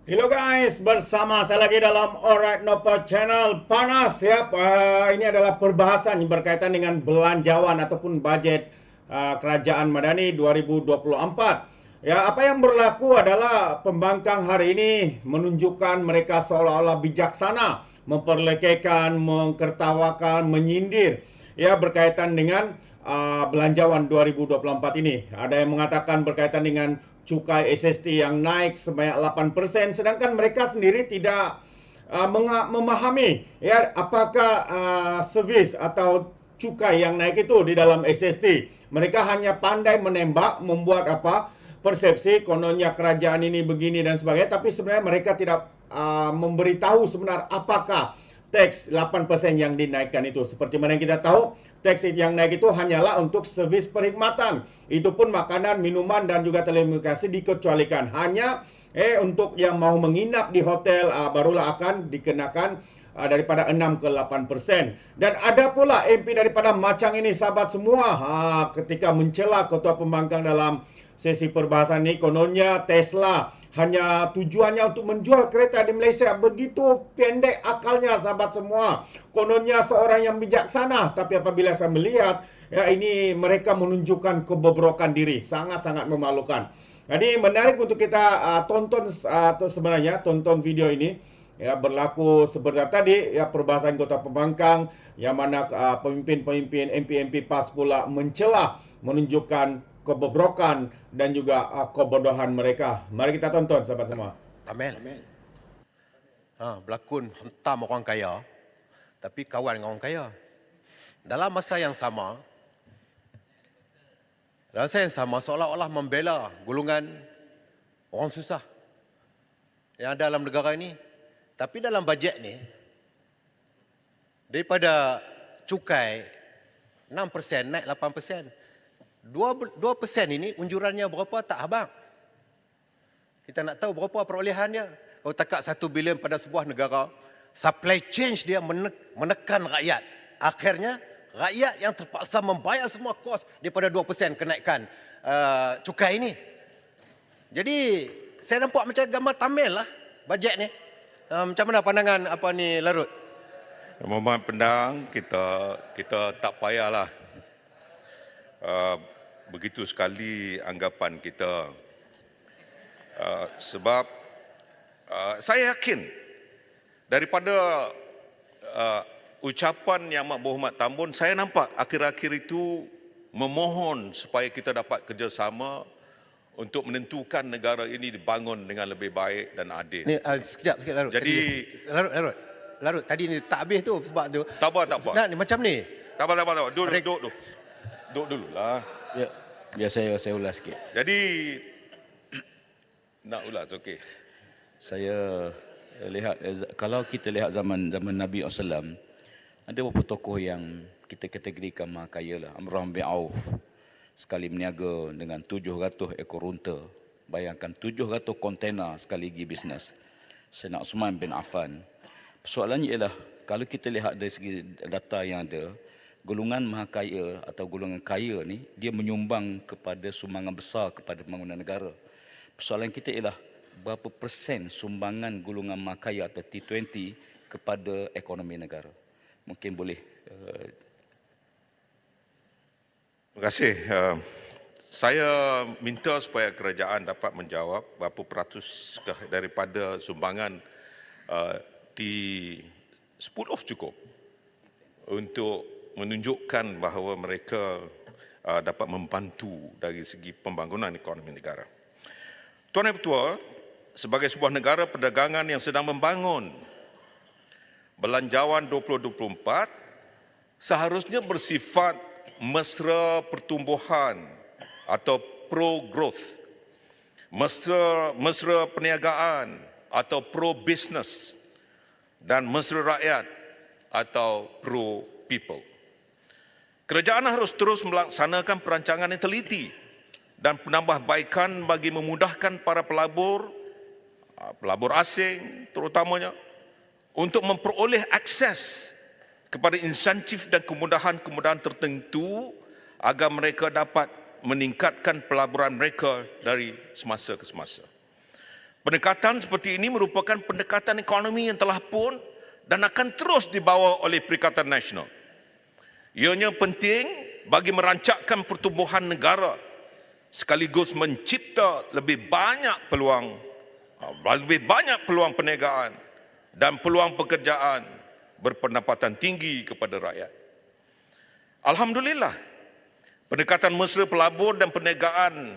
Hello guys, bersama saya lagi dalam Alright Nopo Channel. Panas ya, ini adalah perbahasan berkaitan dengan belanjawan ataupun budget Kerajaan Madani 2024. Ya, apa yang berlaku adalah pembangkang hari ini menunjukkan mereka seolah-olah bijaksana, memperlekehkan, mengkertawakan, menyindir ya berkaitan dengan belanjawan 2024 ini. Ada yang mengatakan berkaitan dengan cukai SST yang naik sebanyak 8%, sedangkan mereka sendiri tidak memahami ya apakah servis atau cukai yang naik itu di dalam SST. Mereka hanya pandai menembak, membuat persepsi kononnya kerajaan ini begini dan sebagainya, tapi sebenarnya mereka tidak memberitahu sebenar apakah teks 8% yang dinaikkan itu. Seperti mana yang kita tahu, teks yang naik itu hanyalah untuk servis perkhidmatan. Itu pun makanan, minuman dan juga telekomunikasi dikecualikan. Hanya untuk yang mau menginap di hotel barulah akan dikenakan daripada 6 ke 8%. Dan ada pula MP daripada Macang ini, sahabat semua, ketika mencela Ketua Pembangkang dalam sesi perbahasan ini, kononnya Tesla hanya tujuannya untuk menjual kereta di Malaysia. Begitu pendek akalnya, sahabat semua. Kononnya seorang yang bijaksana, tapi apabila saya melihat ya ini mereka menunjukkan kebobrokan diri, sangat-sangat memalukan. Jadi menarik untuk kita tonton atau sebenarnya tonton video ini ya, berlaku seperti tadi ya, perbahasan Kota Pembangkang yang mana pemimpin-pemimpin MP-MP PAS pula mencela, menunjukkan kebobrokan dan juga kebodohan mereka. Mari kita tonton, sahabat semua. Amel. Berlakon hentam orang kaya, tapi kawan dengan orang kaya. Dalam masa yang sama, seolah-olah membela golongan orang susah yang ada dalam negara ini. Tapi dalam bajet ni, daripada cukai 6% naik 8%. 2% ini unjurannya berapa tak abang? Kita nak tahu berapa perolehannya. Kalau takat 1 bilion pada sebuah negara, supply chain dia menekan rakyat. Akhirnya, rakyat yang terpaksa membayar semua kos daripada 2% kenaikan cukai ini. Jadi, saya nampak macam gambar Tamil lah, bajet ni. Macam mana pandangan Larut? Mohon pendang, kita tak payahlah begitu sekali anggapan kita, sebab saya yakin daripada ucapan Yang Amat Berhormat Tambun, saya nampak akhir-akhir itu memohon supaya kita dapat kerjasama untuk menentukan negara ini dibangun dengan lebih baik dan adil. Ni sekejap Larut. Jadi Larut tadi ni tak habis tu sebab tu. Tak apa. Nah, ni macam ni. Tak apa. Duduk dululah. Ya, biar saya ulas sikit. Jadi nak ulas, okey. Saya lihat, kalau kita lihat zaman Nabi SAW, ada beberapa tokoh yang kita kategorikan maha kaya lah. Amr bin Auf sekali berniaga dengan 700 ekor unta. Bayangkan 700 kontena sekali pergi bisnes. Sayyidina Uthman bin Affan. Persoalannya ialah, kalau kita lihat dari segi data yang ada, golongan maha kaya atau golongan kaya ni, dia menyumbang kepada sumbangan besar kepada pembangunan negara. Persoalan kita ialah, berapa persen sumbangan golongan maha kaya atau T20 kepada ekonomi negara? Mungkin boleh. Terima kasih. Saya minta supaya kerajaan dapat menjawab berapa peratus daripada sumbangan T10 cukup untuk menunjukkan bahawa mereka dapat membantu dari segi pembangunan ekonomi negara. Tuan Yang Bertuah, sebagai sebuah negara perdagangan yang sedang membangun, belanjawan 2024 seharusnya bersifat mesra pertumbuhan atau pro-growth, mesra perniagaan atau pro-business, dan mesra rakyat atau pro-people. Kerajaan harus terus melaksanakan perancangan yang teliti dan penambahbaikan bagi memudahkan para pelabur asing terutamanya untuk memperoleh akses kepada insentif dan kemudahan-kemudahan tertentu agar mereka dapat meningkatkan pelaburan mereka dari semasa ke semasa. Pendekatan seperti ini merupakan pendekatan ekonomi yang telah pun dan akan terus dibawa oleh Perikatan Nasional. Ianya penting bagi merancangkan pertumbuhan negara sekaligus mencipta lebih banyak peluang perniagaan dan peluang pekerjaan berpendapatan tinggi kepada rakyat. Alhamdulillah, pendekatan mesra pelabur dan perniagaan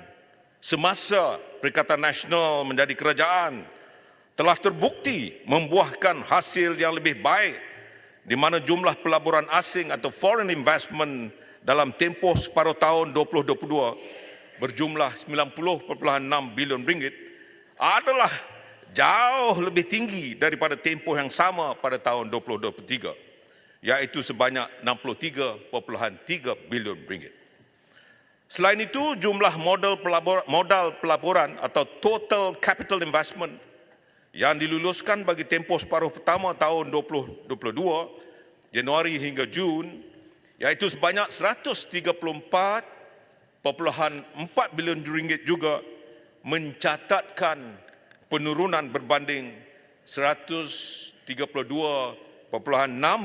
semasa Perikatan Nasional menjadi kerajaan telah terbukti membuahkan hasil yang lebih baik di mana jumlah pelaburan asing atau foreign investment dalam tempoh separuh tahun 2022 berjumlah 90.6 bilion ringgit adalah jauh lebih tinggi daripada tempoh yang sama pada tahun 2023, iaitu sebanyak 63.3 bilion ringgit. Selain itu, jumlah modal pelaburan atau total capital investment yang diluluskan bagi tempoh separuh pertama tahun 2022, Januari hingga Jun, iaitu sebanyak 134.4 bilion ringgit juga mencatatkan penurunan berbanding 132.6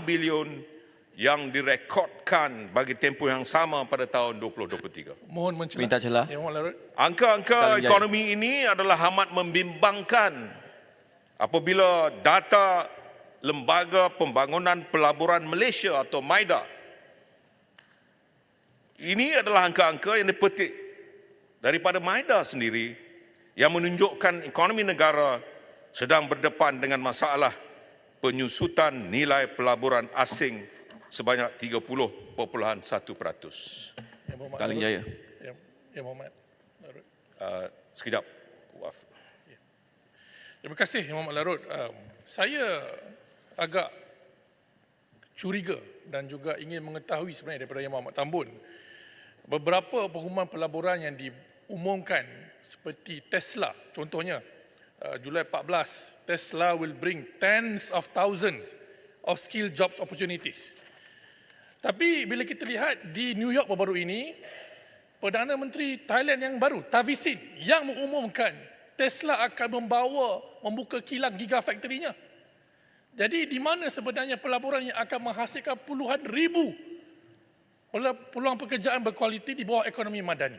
bilion yang direkodkan bagi tempoh yang sama pada tahun 2023. Mohon mencelah. Minta celah. Ya, mohon larut. Angka-angka ekonomi ini adalah amat membimbangkan apabila data Lembaga Pembangunan Pelaburan Malaysia atau MIDA. Ini adalah angka-angka yang dipetik daripada MIDA sendiri yang menunjukkan ekonomi negara sedang berdepan dengan masalah penyusutan nilai pelaburan asing sebanyak 30.1%. Ya, Muhammad Taling Larut. Jaya. Ya, Muhammad Larut. Sekejap. Waf. Terima kasih, Muhammad Larut. Saya agak curiga dan juga ingin mengetahui sebenarnya daripada Yang Muhammad Tambun. Beberapa pengumuman pelaburan yang diumumkan seperti Tesla, contohnya Julai 14, Tesla will bring tens of thousands of skilled jobs opportunities. Tapi bila kita lihat di New York baru-baru ini, Perdana Menteri Thailand yang baru, Tavisin, yang mengumumkan Tesla akan membuka kilang gigafactory-nya. Jadi di mana sebenarnya pelaburan yang akan menghasilkan puluhan ribu peluang pekerjaan berkualiti di bawah ekonomi madani.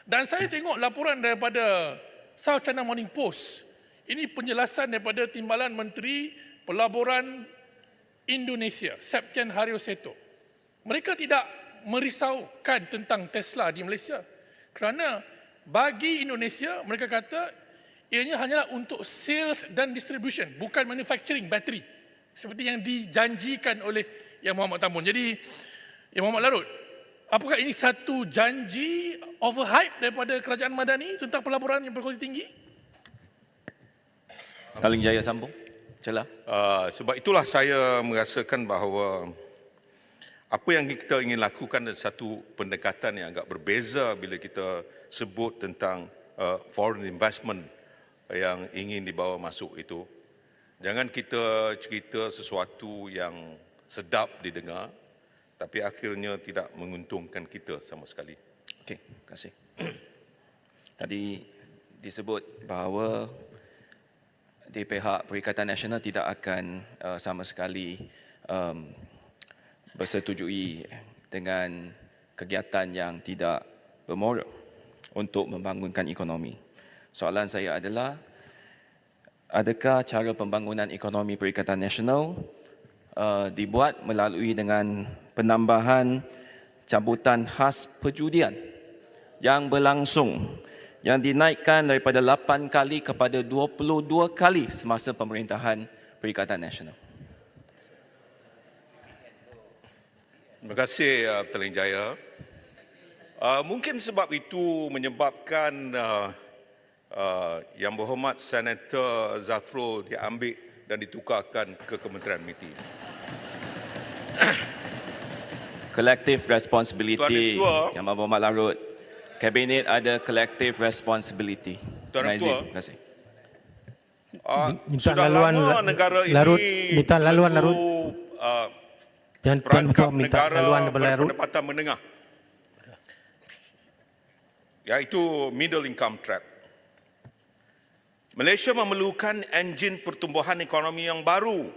Dan saya tengok laporan daripada South China Morning Post. Ini penjelasan daripada Timbalan Menteri Pelaburan Indonesia, Septian Haryo Seto. Mereka tidak merisaukan tentang Tesla di Malaysia. Kerana bagi Indonesia, mereka kata ianya hanyalah untuk sales dan distribution, bukan manufacturing bateri. Seperti yang dijanjikan oleh Yang Muhammad Tambun. Jadi, Yang Muhammad Larut, apakah ini satu janji overhype daripada kerajaan Madani tentang pelaburan yang berkualiti tinggi? Taling Jaya sambung. Celah. Sebab itulah saya merasakan bahawa apa yang kita ingin lakukan adalah satu pendekatan yang agak berbeza bila kita sebut tentang foreign investment yang ingin dibawa masuk itu. Jangan kita cerita sesuatu yang sedap didengar, tapi akhirnya tidak menguntungkan kita sama sekali. Okey, terima kasih. Tadi disebut bahawa di pihak Perikatan Nasional tidak akan sama sekali bersetujui dengan kegiatan yang tidak bermoral untuk membangunkan ekonomi. Soalan saya adalah, adakah cara pembangunan ekonomi Perikatan Nasional dibuat melalui dengan penambahan cabutan khas perjudian yang berlangsung, yang dinaikkan daripada 8 kali kepada 22 kali semasa pemerintahan Perikatan Nasional? Terima kasih Taling Jaya. Mungkin sebab itu menyebabkan Yang Berhormat Senator Zafrul diambil dan ditukarkan ke Kementerian MITI. Collective responsibility. Tuan Ketua. Yang Berhormat Larut, Kabinet ada collective responsibility. Tuan Ketua. Terima kasih. Minta Sudah laluan lama negara Larut, ini minta laluan Larut. Yang Tuan perangkap Ketua minta negara laluan daripada Larut. berpendapatan menengah. iaitu middle income trap. Malaysia memerlukan enjin pertumbuhan ekonomi yang baru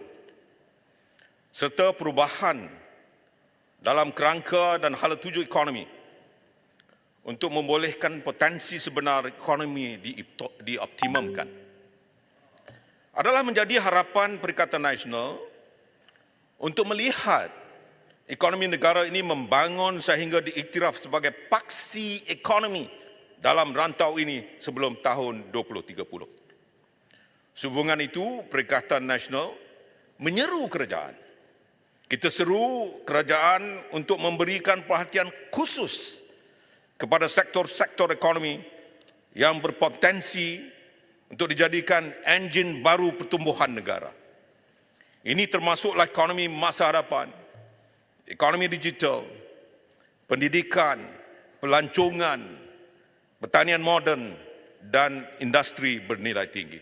serta perubahan dalam kerangka dan hala tuju ekonomi untuk membolehkan potensi sebenar ekonomi dioptimumkan. Adalah menjadi harapan Perikatan Nasional untuk melihat ekonomi negara ini membangun sehingga diiktiraf sebagai paksi ekonomi dalam rantau ini sebelum tahun 2030. Sehubungan itu, Perikatan Nasional menyeru kerajaan. Kita seru kerajaan untuk memberikan perhatian khusus kepada sektor-sektor ekonomi yang berpotensi untuk dijadikan enjin baru pertumbuhan negara. Ini termasuklah ekonomi masa hadapan, ekonomi digital, pendidikan, pelancongan, pertanian moden dan industri bernilai tinggi.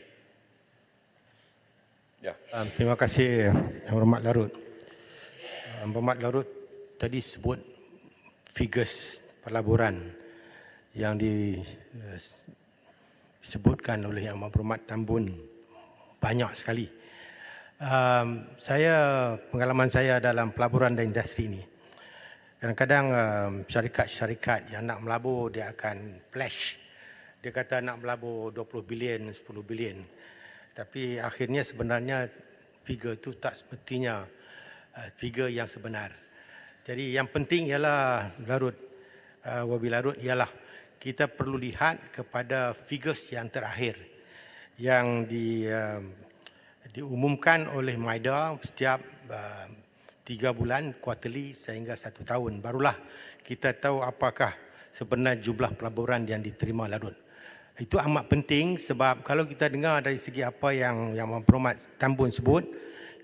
Ya. Terima kasih Yang Berhormat Larut. Yang Berhormat Larut tadi sebut figures pelaburan yang disebutkan oleh Yang Berhormat Tambun banyak sekali. Pengalaman saya dalam pelaburan dan industri ini, kadang-kadang syarikat-syarikat yang nak melabur dia akan flash. Dia kata nak melabur 20 bilion, 10 bilion. Tapi akhirnya sebenarnya figure itu tak semestinya figure yang sebenar. Jadi yang penting ialah Wabi Larut ialah kita perlu lihat kepada figures yang terakhir yang diumumkan oleh MIDA setiap 3 bulan quarterly sehingga 1 tahun. Barulah kita tahu apakah sebenar jumlah pelaburan yang diterima Larut. Itu amat penting sebab kalau kita dengar dari segi apa yang Berhormat Tambun sebut,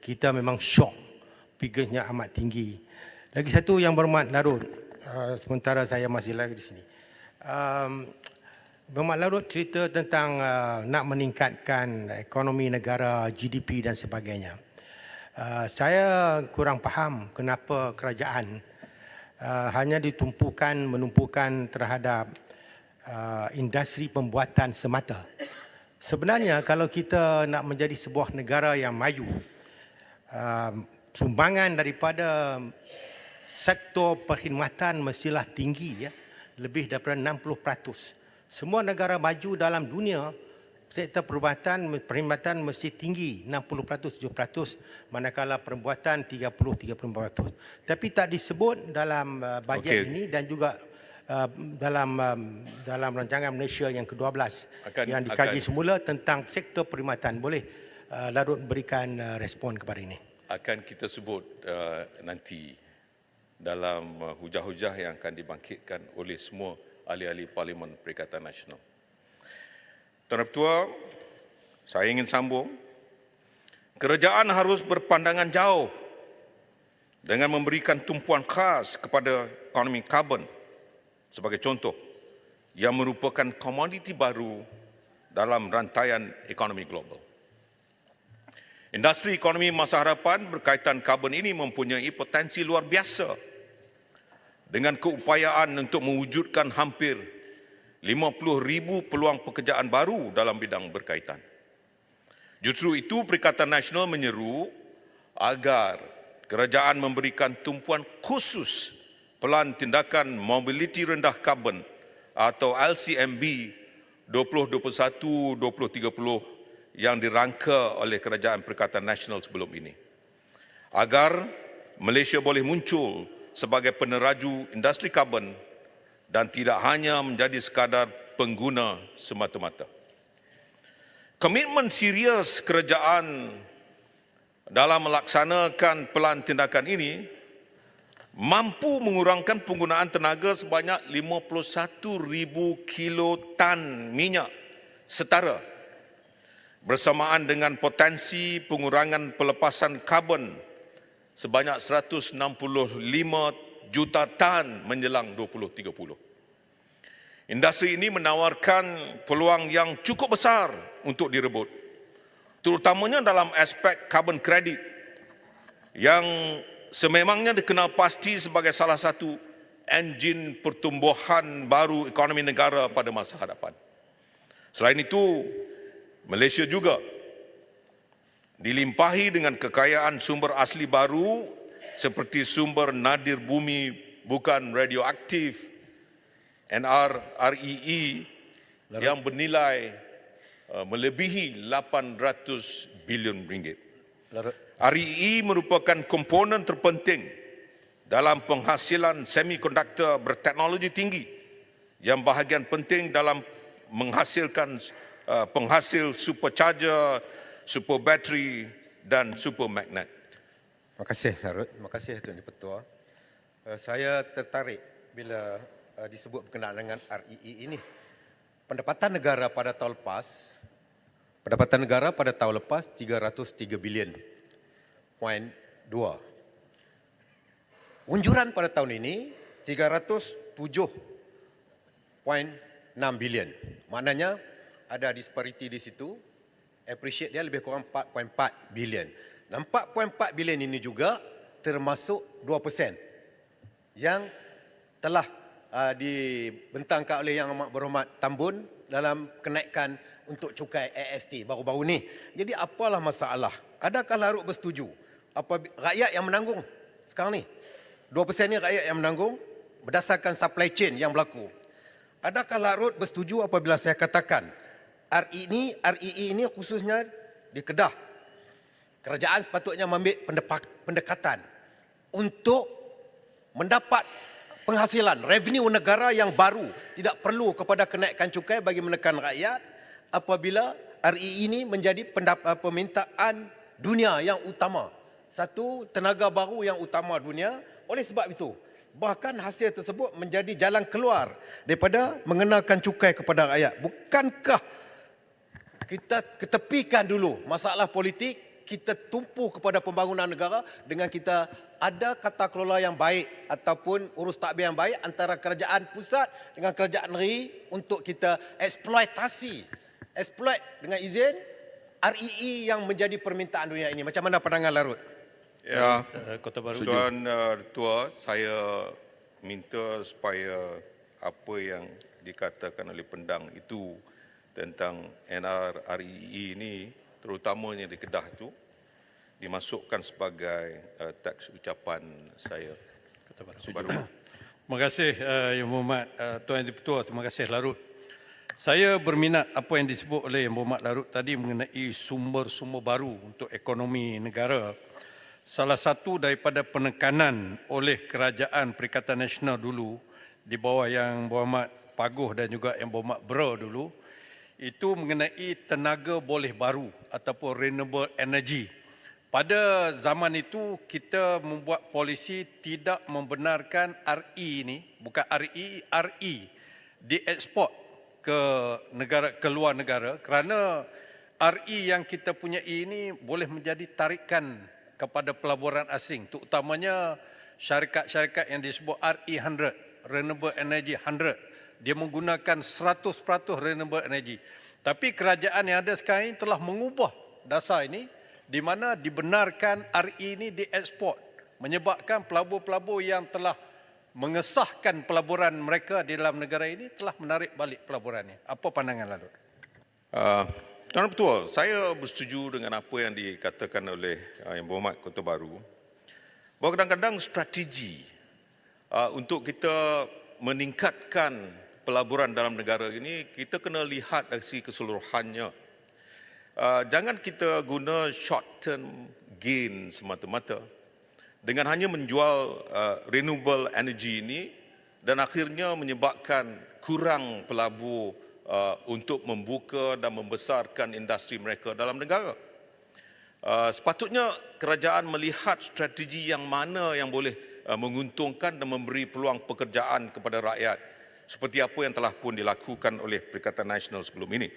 kita memang syok, figurnya amat tinggi. Lagi satu Yang Berhormat Larut, sementara saya masih lagi di sini. Berhormat Larut cerita tentang nak meningkatkan ekonomi negara, GDP dan sebagainya. Saya kurang faham kenapa kerajaan hanya menumpukan terhadap industri pembuatan semata. Sebenarnya kalau kita nak menjadi sebuah negara yang maju, sumbangan daripada sektor perkhidmatan mestilah tinggi, ya, lebih daripada 60%. Semua negara maju dalam dunia, sektor perkhidmatan mesti tinggi, 60%, 70%, manakala perbuatan 30-34%. Tapi tak disebut dalam bajet ini dan juga dalam rancangan Malaysia yang ke-12 yang dikaji semula tentang sektor perkhidmatan. Boleh Larut berikan respon kepada ini? Akan kita sebut nanti dalam hujah-hujah yang akan dibangkitkan oleh semua ahli-ahli Parlimen Perikatan Nasional. Tuan Ketua, saya ingin sambung. Kerajaan harus berpandangan jauh dengan memberikan tumpuan khas kepada ekonomi karbon sebagai contoh yang merupakan komoditi baru dalam rantaian ekonomi global. Industri ekonomi masa hadapan berkaitan karbon ini mempunyai potensi luar biasa dengan keupayaan untuk mewujudkan hampir 50,000 peluang pekerjaan baru dalam bidang berkaitan. Justru itu Perikatan Nasional menyeru agar kerajaan memberikan tumpuan khusus Pelan Tindakan Mobiliti Rendah Karbon atau LCMB 2021-2030 yang dirangka oleh Kerajaan Perikatan Nasional sebelum ini. Agar Malaysia boleh muncul sebagai peneraju industri karbon dan tidak hanya menjadi sekadar pengguna semata-mata. Komitmen serius kerajaan dalam melaksanakan pelan tindakan ini mampu mengurangkan penggunaan tenaga sebanyak 51,000 kilotan minyak setara bersamaan dengan potensi pengurangan pelepasan karbon sebanyak 165 juta tan menjelang 2030. Industri ini menawarkan peluang yang cukup besar untuk direbut, terutamanya dalam aspek carbon credit yang sememangnya dikenal pasti sebagai salah satu enjin pertumbuhan baru ekonomi negara pada masa hadapan. Selain itu, Malaysia juga dilimpahi dengan kekayaan sumber asli baru seperti sumber nadir bumi bukan radioaktif NRREE yang bernilai melebihi 800 bilion ringgit. REE merupakan komponen terpenting dalam penghasilan semikonduktor berteknologi tinggi yang bahagian penting dalam menghasilkan penghasil supercharger, super bateri dan super magnet. Terima kasih, Harut. Terima kasih, Tuan Di-Pertua. Saya tertarik bila disebut berkenaan dengan REE ini. Pendapatan negara pada tahun lepas 303 bilion. Poin 2. Unjuran pada tahun ini 307.6 bilion. Maknanya ada disparity di situ. Appreciate dia lebih kurang 4.4 bilion. Dan 4.4 bilion ini juga termasuk 2% yang telah dibentangkan oleh Yang Amat Berhormat Tambun dalam kenaikan untuk cukai AST baru-baru ni. Jadi apalah masalah? Adakah Larut bersetuju? Apa rakyat yang menanggung sekarang ni? 2% ni rakyat yang menanggung berdasarkan supply chain yang berlaku. Adakah Larut bersetuju apabila saya katakan REE ini khususnya di Kedah, kerajaan sepatutnya mengambil pendekatan untuk mendapat penghasilan, revenue negara yang baru, tidak perlu kepada kenaikan cukai bagi menekan rakyat apabila REE ini menjadi permintaan dunia yang utama. Satu tenaga baru yang utama dunia. Oleh sebab itu, bahkan hasil tersebut menjadi jalan keluar daripada mengenakan cukai kepada rakyat. Bukankah kita ketepikan dulu masalah politik, kita tumpu kepada pembangunan negara dengan kita ada kata kelola yang baik ataupun urus takbir yang baik antara kerajaan pusat dengan kerajaan negeri untuk kita exploit dengan izin REE yang menjadi permintaan dunia ini. Macam mana pandangan Larut? Ya, Kota Baru. Tuan Ketua, saya minta supaya apa yang dikatakan oleh pendang itu tentang NRREE ini, terutamanya di Kedah itu, dimasukkan sebagai teks ucapan saya. Baru. Terima kasih Yang Berhormat Tuan Di-Pertua. Terima kasih Larut. Saya berminat apa yang disebut oleh Yang Berhormat Larut tadi mengenai sumber-sumber baru untuk ekonomi negara. Salah satu daripada penekanan oleh Kerajaan Perikatan Nasional dulu di bawah Yang Berhormat Paguh dan juga Yang Berhormat Bra dulu itu mengenai tenaga boleh baru ataupun renewable energy. Pada zaman itu kita membuat polisi tidak membenarkan RE ini, bukan RE dieksport ke negara, ke luar negara kerana RE yang kita punya ini boleh menjadi tarikan kepada pelaburan asing, terutamanya syarikat-syarikat yang disebut RE100, Renewable Energy 100. Dia menggunakan 100% renewable energy. Tapi kerajaan yang ada sekarang ini telah mengubah dasar ini di mana dibenarkan RE ini dieksport, menyebabkan pelabur-pelabur yang telah mengesahkan pelaburan mereka di dalam negara ini telah menarik balik pelaburannya. Apa pandangan Larut? Tuan Ketua, saya bersetuju dengan apa yang dikatakan oleh Yang Berhormat Kota Baru, bahawa kadang-kadang strategi untuk kita meningkatkan pelaburan dalam negara ini, kita kena lihat dari segi keseluruhannya. Jangan kita guna short term gain semata-mata dengan hanya menjual renewable energy ini dan akhirnya menyebabkan kurang pelabur untuk membuka dan membesarkan industri mereka dalam negara. Sepatutnya kerajaan melihat strategi yang mana yang boleh menguntungkan dan memberi peluang pekerjaan kepada rakyat seperti apa yang telah pun dilakukan oleh Perikatan Nasional sebelum ini.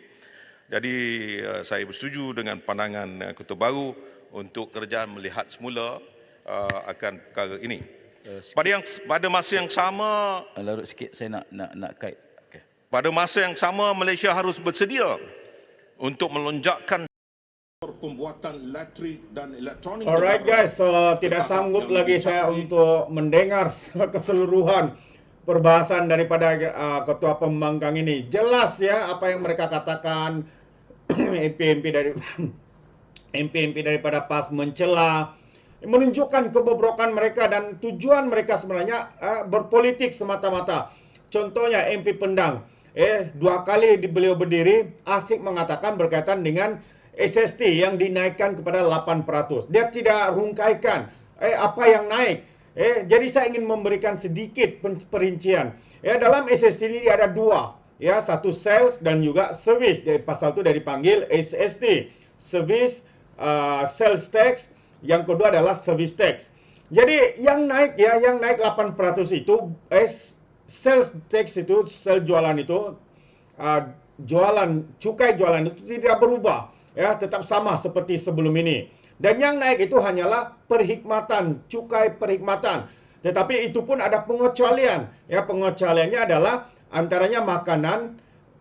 Jadi saya bersetuju dengan pandangan Ketua Baru untuk kerajaan melihat semula akan perkara ini. Pada masa yang sama, Larut sikit saya nak kait. Okay. pada masa yang sama Malaysia harus bersedia untuk melonjakkan pembuatan elektrik dan elektronik. Alright guys, so tidak sanggup lagi saya untuk mendengar keseluruhan perbahasan daripada ketua pembangkang ini. Jelas ya apa yang mereka katakan. MP-MP dari MP-MP daripada PAS mencela, menunjukkan kebobrokan mereka dan tujuan mereka sebenarnya berpolitik semata-mata. Contohnya MP Pendang, 2 kali beliau berdiri asik mengatakan berkaitan dengan SST yang dinaikkan kepada 8%. Dia tidak rungkaikan apa yang naik. Jadi saya ingin memberikan sedikit perincian. Dalam SST ini ada 2, satu sales dan juga service. Dari pasal itu dipanggil SST, service sales tax. Yang kedua adalah service tax. Jadi yang naik 8% itu sales tax itu, sel jualan itu, cukai jualan itu tidak berubah, tetap sama seperti sebelum ini. Dan yang naik itu hanyalah perkhidmatan, cukai perkhidmatan. Tetapi itu pun ada pengecualian. Pengecualiannya adalah antaranya makanan,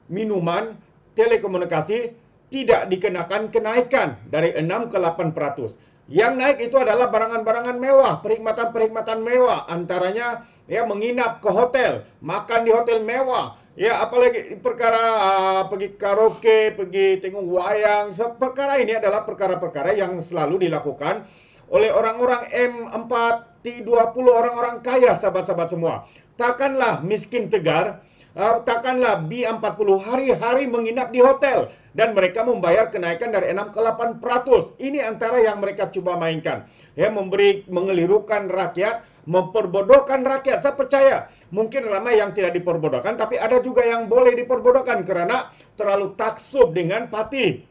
minuman, telekomunikasi tidak dikenakan kenaikan dari 6 ke 8%. Yang naik itu adalah barangan-barangan mewah, perkhidmatan-perkhidmatan mewah, antaranya menginap ke hotel, makan di hotel mewah, apalagi perkara pergi karaoke, pergi tengok wayang. Perkara ini adalah perkara-perkara yang selalu dilakukan oleh orang-orang M4, T20, orang-orang kaya, sahabat-sahabat semua. Takkanlah miskin tegar, takkanlah B40 hari-hari menginap di hotel dan mereka membayar kenaikan dari 6 ke 8%. Ini antara yang mereka coba mainkan. Mengelirukan rakyat, memperbodohkan rakyat. Saya percaya mungkin ramai yang tidak diperbodohkan, tapi ada juga yang boleh diperbodohkan karena terlalu taksub dengan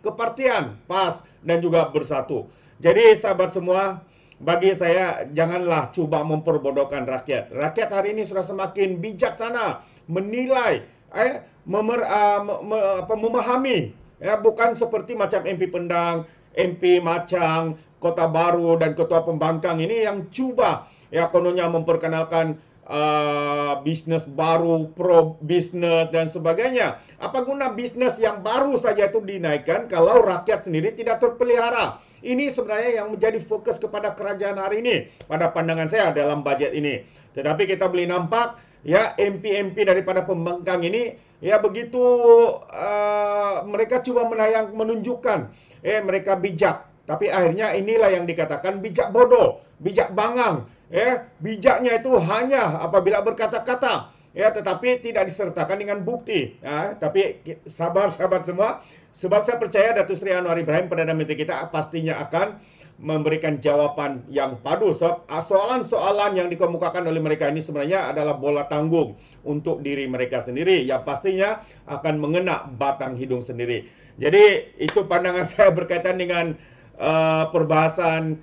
kepartian, PAS dan juga Bersatu. Jadi sahabat semua, bagi saya janganlah coba memperbodohkan rakyat. Rakyat hari ini sudah semakin bijaksana menilai, memahami. Bukan seperti macam MP Pendang, MP Macang, Kota Baru dan Ketua Pembangkang ini yang cuba kononnya memperkenalkan bisnis baru, pro bisnis dan sebagainya. Apa guna bisnis yang baru saja itu dinaikkan kalau rakyat sendiri tidak terpelihara? Ini sebenarnya yang menjadi fokus kepada kerajaan hari ini pada pandangan saya dalam budget ini. Tetapi kita boleh nampak MP-MP daripada pembangkang ini begitu mereka cuba menunjukkan mereka bijak, tapi akhirnya inilah yang dikatakan bijak bodoh, bijak bangang. Bijaknya itu hanya apabila berkata-kata, tetapi tidak disertakan dengan bukti. Tapi sabar sahabat semua, sebab saya percaya Datuk Seri Anwar Ibrahim, Perdana Menteri kita, pastinya akan memberikan jawapan yang padu. Soalan-soalan yang dikemukakan oleh mereka ini sebenarnya adalah bola tanggung untuk diri mereka sendiri yang pastinya akan mengena batang hidung sendiri. Jadi itu pandangan saya berkaitan dengan perbahasan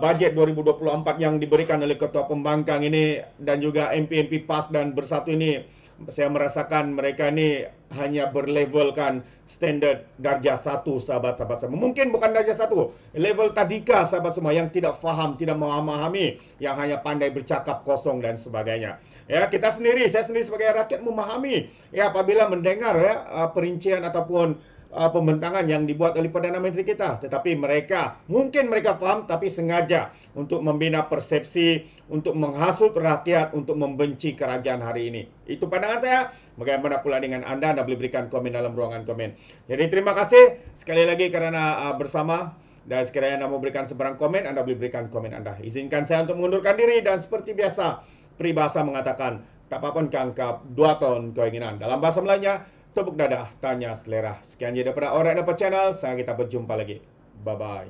bajet 2024 yang diberikan oleh Ketua Pembangkang ini dan juga MP-MP PAS dan Bersatu ini. Saya merasakan mereka ini hanya berlevelkan standard darjah 1, sahabat-sahabat semua. Mungkin bukan darjah 1, level tadika, sahabat semua, yang tidak faham, tidak memahami, yang hanya pandai bercakap kosong dan sebagainya. Kita sendiri, saya sendiri sebagai rakyat memahami apabila mendengar perincian ataupun pembentangan yang dibuat oleh Perdana Menteri kita. Tetapi mungkin mereka faham, tapi sengaja untuk membina persepsi, untuk menghasut rakyat, untuk membenci kerajaan hari ini. Itu pandangan saya. Bagaimana pula dengan Anda? Anda boleh berikan komen dalam ruangan komen. Jadi terima kasih sekali lagi kerana bersama. Dan sekiranya Anda mau berikan sebarang komen, Anda boleh berikan komen Anda. Izinkan saya untuk mengundurkan diri dan seperti biasa, peribahasa mengatakan, tak apa-apa kangkap 2 ton keinginan. Dalam bahasa Melayunya, tepuk dada, tanya selera. Sekian je daripada Alright Napa Channel. Sampai kita berjumpa lagi. Bye-bye.